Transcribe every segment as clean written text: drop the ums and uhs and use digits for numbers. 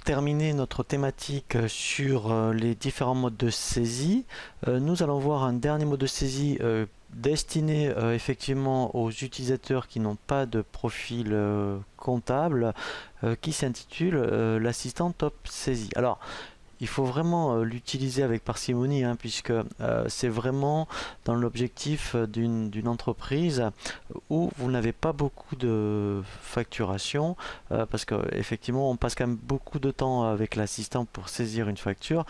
terminer notre thématique sur les différents modes de saisie, nous allons voir un dernier mode de saisie destiné effectivement aux utilisateurs qui n'ont pas de profil comptable, qui s'intitule l'assistant Top Saisie. Alors, il faut vraiment l'utiliser avec parcimonie, hein, puisque c'est vraiment dans l'objectif d'une entreprise où vous n'avez pas beaucoup de facturation, parce qu'effectivement on passe quand même beaucoup de temps avec l'assistant pour saisir une facture,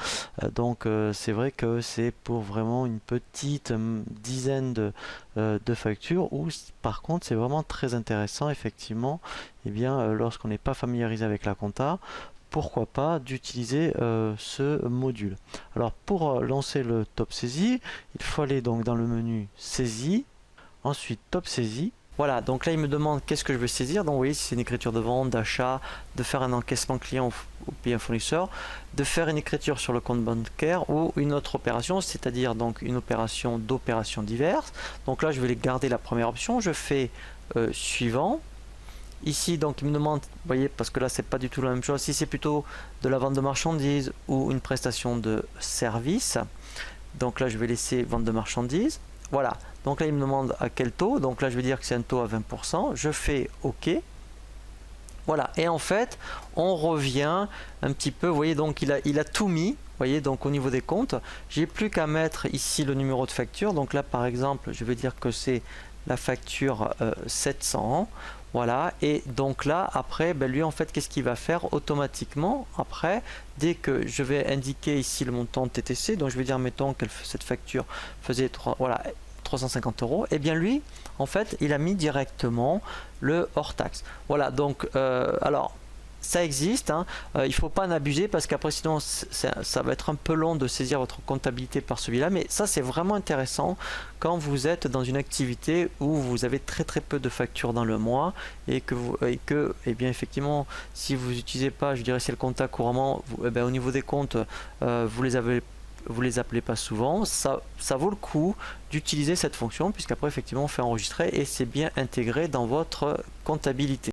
donc c'est vrai que c'est pour vraiment une petite dizaine de factures, où par contre c'est vraiment très intéressant effectivement, et bien lorsqu'on n'est pas familiarisé avec la compta, pourquoi pas d'utiliser ce module. Alors pour lancer le top saisie, il faut aller donc dans le menu saisie, ensuite top saisie. Voilà, donc là il me demande qu'est-ce que je veux saisir. Donc vous voyez, si c'est une écriture de vente, d'achat, de faire un encaissement client ou payer un fournisseur, de faire une écriture sur le compte bancaire ou une autre opération, c'est-à-dire donc une opération d'opérations diverses. Donc là je vais garder la première option, je fais suivant. Ici, donc, il me demande, vous voyez, parce que là, c'est pas du tout la même chose. Si c'est plutôt de la vente de marchandises ou une prestation de service, donc là, je vais laisser vente de marchandises. Voilà. Donc là, il me demande à quel taux. Donc là, je vais dire que c'est un taux à 20%. Je fais OK. Voilà. Et en fait, on revient un petit peu. Vous voyez, donc, il a tout mis. Vous voyez, donc, au niveau des comptes, j'ai plus qu'à mettre ici le numéro de facture. Donc là, par exemple, je vais dire que c'est la facture 700. Voilà, et donc là, après, ben lui, en fait, qu'est-ce qu'il va faire automatiquement après, dès que je vais indiquer ici le montant TTC, donc je vais dire, mettons que cette facture faisait 350 €, et bien lui, en fait, il a mis directement le hors taxe. Voilà, donc, alors, ça existe, hein. Il ne faut pas en abuser parce qu'après sinon ça va être un peu long de saisir votre comptabilité par celui-là, mais ça c'est vraiment intéressant quand vous êtes dans une activité où vous avez très peu de factures dans le mois et que eh bien effectivement si vous n'utilisez pas, je dirais c'est le compta couramment, eh bien, au niveau des comptes vous les appelez pas souvent, ça vaut le coup d'utiliser cette fonction puisqu'après effectivement on fait enregistrer et c'est bien intégré dans votre comptabilité.